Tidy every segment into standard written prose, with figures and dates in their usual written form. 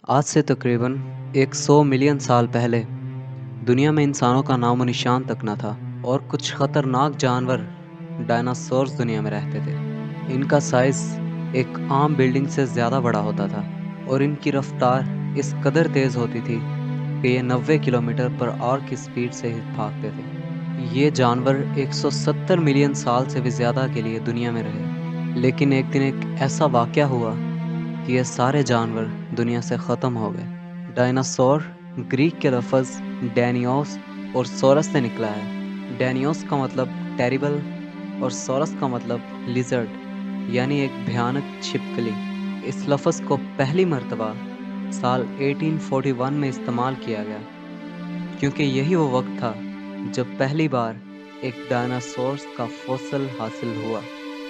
आज से तकरीबन 100 मिलियन साल पहले दुनिया में इंसानों का नामो निशान तक न था और कुछ खतरनाक जानवर डायनासोर्स दुनिया में रहते थे। इनका साइज एक आम बिल्डिंग से ज़्यादा बड़ा होता था और इनकी रफ्तार इस कदर तेज़ होती थी कि ये 90 किलोमीटर पर आवर की स्पीड से ही भागते थे। ये जानवर 170 मिलियन साल से भी ज़्यादा के लिए दुनिया में रहे, लेकिन एक दिन एक ऐसा वाक़या हुआ कि ये सारे जानवर दुनिया से ख़त्म हो गए। डायनासोर ग्रीक के लफ्ज़ डैनियोस और सोरस से निकला है। डैनियोस का मतलब टेरिबल और सोरस का मतलब लिजर्ड यानी एक भयानक छिपकली। इस लफ्ज़ को पहली मर्तबा साल 1841 में इस्तेमाल किया गया, क्योंकि यही वो वक्त था जब पहली बार एक डायनासोर्स का फॉसिल हासिल हुआ।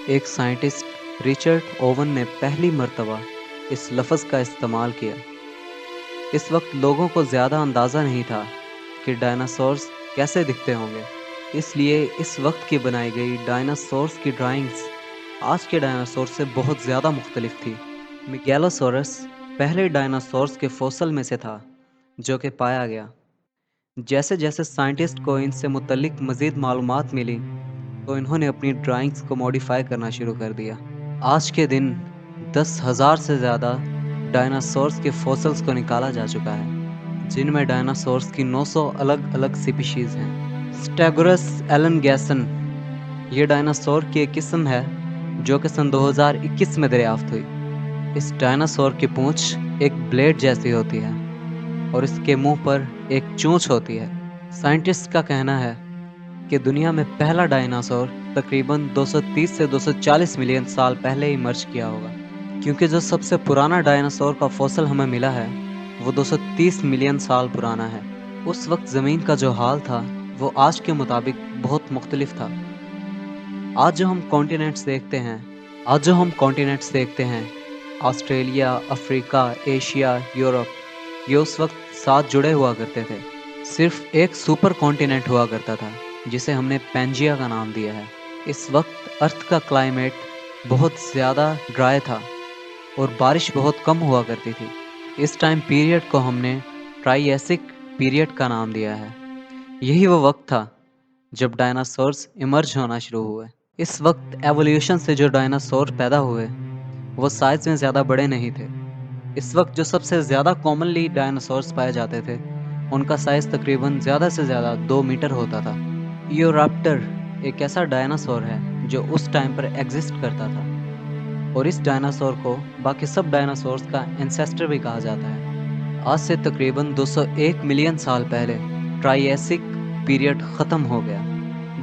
एक साइंटिस्ट रिचर्ड ओवन ने पहली मर्तबा इस लफ्ज़ का इस्तेमाल किया। इस वक्त लोगों को ज़्यादा अंदाज़ा नहीं था कि डायनासोर्स कैसे दिखते होंगे, इसलिए इस वक्त की बनाई गई डायनासोर्स की ड्राइंग्स आज के डायनासोर से बहुत ज़्यादा मुख्तलिफ थी। मेगैलोसोरस पहले डायनासोर्स के फॉसिल में से था जो कि पाया गया। जैसे जैसे साइंटिस्ट को इनसे मुतल्लिक मज़ीद मालूमात मिली, तो इन्होंने अपनी ड्राइंग्स को मॉडिफाई करना शुरू कर दिया। आज के दिन 10,000 से ज़्यादा डायनासोर्स के फॉसिल्स को निकाला जा चुका है, जिनमें डायनासोर्स की 900 अलग अलग स्पीशीज़ हैं। स्टेगोरस एलनगैसन ये डायनासोर की एक किस्म है जो कि सन 2021 में दरियाफ्त हुई। इस डायनासोर की पूंछ एक ब्लेड जैसी होती है और इसके मुंह पर एक चोंच होती है। साइंटिस्ट का कहना है कि दुनिया में पहला डायनासोर तकरीबन 230 से 240 मिलियन साल पहले ही मर्ज किया होगा, क्योंकि जो सबसे पुराना डायनासोर का फॉसिल हमें मिला है वो 230 मिलियन साल पुराना है। उस वक्त ज़मीन का जो हाल था वो आज के मुताबिक बहुत मुख्तलिफ था। आज जो हम कॉन्टिनेंट्स देखते हैं, ऑस्ट्रेलिया, अफ्रीका, एशिया, यूरोप, ये उस वक्त साथ जुड़े हुआ करते थे। सिर्फ एक सुपर कॉन्टिनेंट हुआ करता था जिसे हमने पैंजिया का नाम दिया है। इस वक्त अर्थ का क्लाइमेट बहुत ज़्यादा ड्राई था और बारिश बहुत कम हुआ करती थी। इस टाइम पीरियड को हमने ट्राइएसिक पीरियड का नाम दिया है। यही वो वक्त था जब डायनासोर्स इमर्ज होना शुरू हुए। इस वक्त एवोल्यूशन से जो डायनासोर पैदा हुए वो साइज में ज़्यादा बड़े नहीं थे। इस वक्त जो सबसे ज़्यादा कॉमनली डायनासोर्स पाए जाते थे उनका साइज तकरीबन ज़्यादा से ज़्यादा 2 मीटर होता था। ईओराप्टर एक ऐसा डायनासोर है जो उस टाइम पर एग्जिस्ट करता था और इस डायनासोर को बाकी सब डायनासोर्स का एंसेस्टर भी कहा जाता है। आज से तकरीबन 201 मिलियन साल पहले ट्राइएसिक पीरियड ख़त्म हो गया,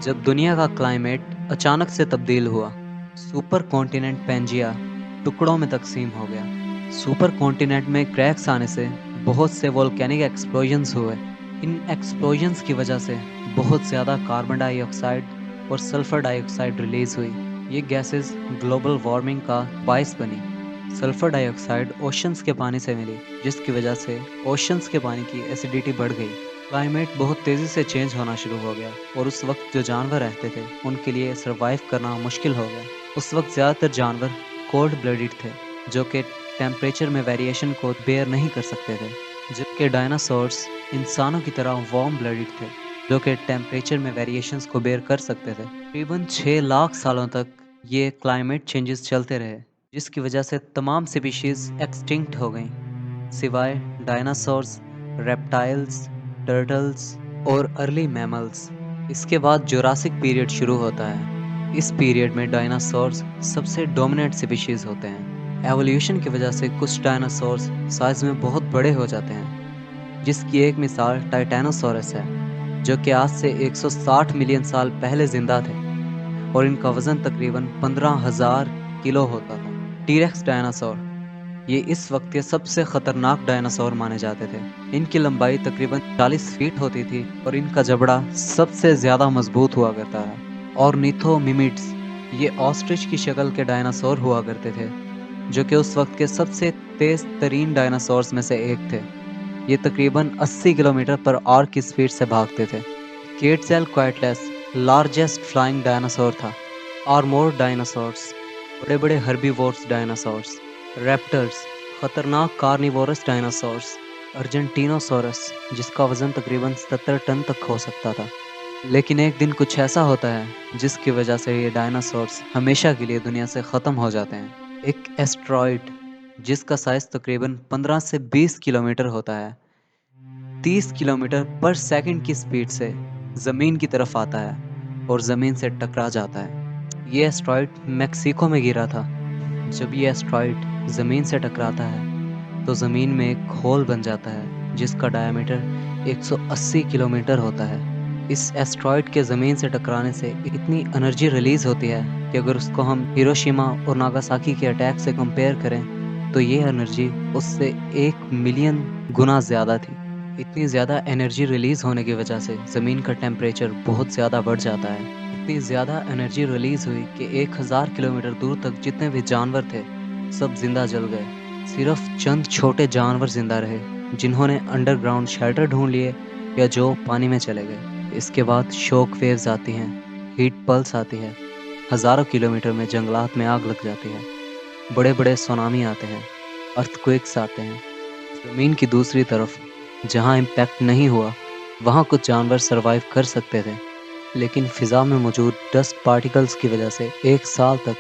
जब दुनिया का क्लाइमेट अचानक से तब्दील हुआ। सुपर कॉन्टिनेंट पैंजिया टुकड़ों में तकसीम हो गया। सुपर कॉन्टिनेंट में क्रैक्स आने से बहुत से वोल्केनिक एक्सप्लोजन्स हुए। इन एक्सप्लोजन्स की वजह से बहुत ज़्यादा कार्बन डाइऑक्साइड और सल्फ़र डाइऑक्साइड रिलीज़ हुई। ये गैसेस ग्लोबल वार्मिंग का बायस बनी। सल्फ़र डाइऑक्साइड ओशंस के पानी से मिली, जिसकी वजह से ओशंस के पानी की एसिडिटी बढ़ गई। क्लाइमेट बहुत तेज़ी से चेंज होना शुरू हो गया और उस वक्त जो जानवर रहते थे उनके लिए सरवाइव करना मुश्किल हो गया। उस वक्त ज़्यादातर जानवर कोल्ड ब्लडेड थे जो कि टेम्परेचर में वेरिएशन को बेयर नहीं कर सकते थे, जबकि डायनासोर्स इंसानों की तरह वार्म ब्लडेड थे जो कि टेम्परेचर में वेरिएशंस को बेयर कर सकते थे। तकरीबन 6 लाख सालों तक ये क्लाइमेट चेंजेस चलते रहे, जिसकी वजह से तमाम स्पीशीज़ एक्सटिंक्ट हो गईं, सिवाय डायनासोर्स, रेप्टाइल्स, टर्टल्स और अर्ली मैमल्स। इसके बाद जुरासिक पीरियड शुरू होता है। इस पीरियड में डायनासोर्स सबसे डोमिनेंट स्पीशीज़ होते हैं। एवोल्यूशन की वजह से कुछ डायनासोर्स साइज़ में बहुत बड़े हो जाते हैं, जिसकी एक मिसाल टाइटेनोसोरस है, जो कि आज से 160 मिलियन साल पहले ज़िंदा थे और इनका वज़न तकरीबन 15,000 किलो होता था। टीरेक्स डायनासोर ये इस वक्त के सबसे ख़तरनाक डायनासोर माने जाते थे। इनकी लंबाई तकरीबन 40 फीट होती थी और इनका जबड़ा सबसे ज़्यादा मजबूत हुआ करता है। ऑर्निथोमिमिड्स ये ऑस्ट्रिच की शक्ल के डायनासोर हुआ करते थे, जो कि उस वक्त के सबसे तेज़ तरीन डायनासोर्स में से एक थे। ये तकरीबन 80 किलोमीटर पर आवर की स्पीड से भागते थे। क्वेटज़ालकोएटलिस लार्जेस्ट फ्लाइंग डायनासोर था। आर्मोर्ड डायनासोर्स बड़े बड़े हर्बीवोर्स डायनासोर्स। रैप्टर्स खतरनाक कार्निवोरस डायनासोर्स अर्जेंटीनोसोरस, जिसका वजन तकरीबन 70 टन तक हो सकता था। लेकिन एक दिन कुछ ऐसा होता है जिसकी वजह से ये डायनासोर्स हमेशा के लिए दुनिया से ख़त्म हो जाते हैं। एक एस्ट्रॉइड जिसका साइज तकरीबन 15 से 20 किलोमीटर होता है, 30 किलोमीटर पर सेकंड की स्पीड से ज़मीन की तरफ आता है और ज़मीन से टकरा जाता है। ये एस्ट्रॉइड मेक्सिको में गिरा था। जब ये एस्ट्रॉइड ज़मीन से टकराता है तो ज़मीन में एक होल बन जाता है जिसका डायमीटर 180 किलोमीटर होता है। इस एस्ट्रॉइड के ज़मीन से टकराने से इतनी एनर्जी रिलीज़ होती है कि अगर उसको हम हिरोशिमा और नागासाकी के अटैक से कंपेयर करें तो ये एनर्जी उससे 1 मिलियन गुना ज़्यादा थी। इतनी ज़्यादा एनर्जी रिलीज़ होने की वजह से ज़मीन का टेम्परेचर बहुत ज़्यादा बढ़ जाता है। इतनी ज़्यादा एनर्जी रिलीज़ हुई कि 1000 किलोमीटर दूर तक जितने भी जानवर थे सब जिंदा जल गए। सिर्फ चंद छोटे जानवर जिंदा रहे जिन्होंने अंडरग्राउंड शेल्टर ढूंढ लिए या जो पानी में चले गए। इसके बाद शॉक वेव्स आती हैं, हीट पल्स आती है, हज़ारों किलोमीटर में जंगलात में आग लग जाती है, बड़े बड़े सुनामी आते हैं, अर्थक्वेक्स आते हैं। ज़मीन की दूसरी तरफ जहाँ इम्पैक्ट नहीं हुआ वहाँ कुछ जानवर सरवाइव कर सकते थे, लेकिन फ़िज़ा में मौजूद डस्ट पार्टिकल्स की वजह से 1 साल तक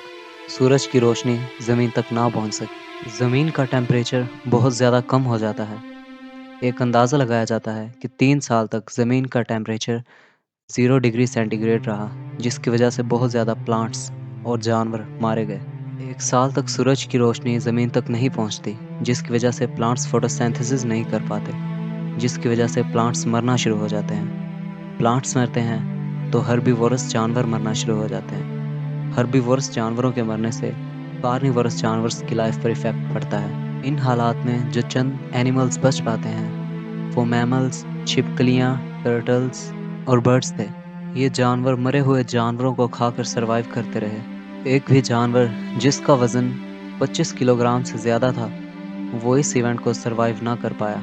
सूरज की रोशनी ज़मीन तक ना पहुँच सकी। ज़मीन का टेम्परेचर बहुत ज़्यादा कम हो जाता है। एक अंदाज़ा लगाया जाता है कि 3 साल तक ज़मीन का टेम्परेचर 0 डिग्री सेंटीग्रेड रहा, जिसकी वजह से बहुत ज़्यादा प्लांट्स और जानवर मारे गए। 1 साल तक सूरज की रोशनी ज़मीन तक नहीं पहुँचती, जिसकी वजह से प्लांट्स फोटोसिंथेसिस नहीं कर पाते, जिसकी वजह से प्लांट्स मरना शुरू हो जाते हैं। प्लांट्स मरते हैं तो हर्बीवोरस जानवर मरना शुरू हो जाते हैं। हर्बीवोरस जानवरों के मरने से कार्निवोरस जानवर्स की लाइफ पर इफेक्ट पड़ता है। इन हालात में जो चंद एनिमल्स बच पाते हैं वो मैमल्स, छिपकलियाँ, टर्टल्स और बर्ड्स थे। ये जानवर मरे हुए जानवरों को खाकर सरवाइव करते रहे। एक भी जानवर जिसका वज़न 25 किलोग्राम से ज़्यादा था वो इस इवेंट को सरवाइव ना कर पाया।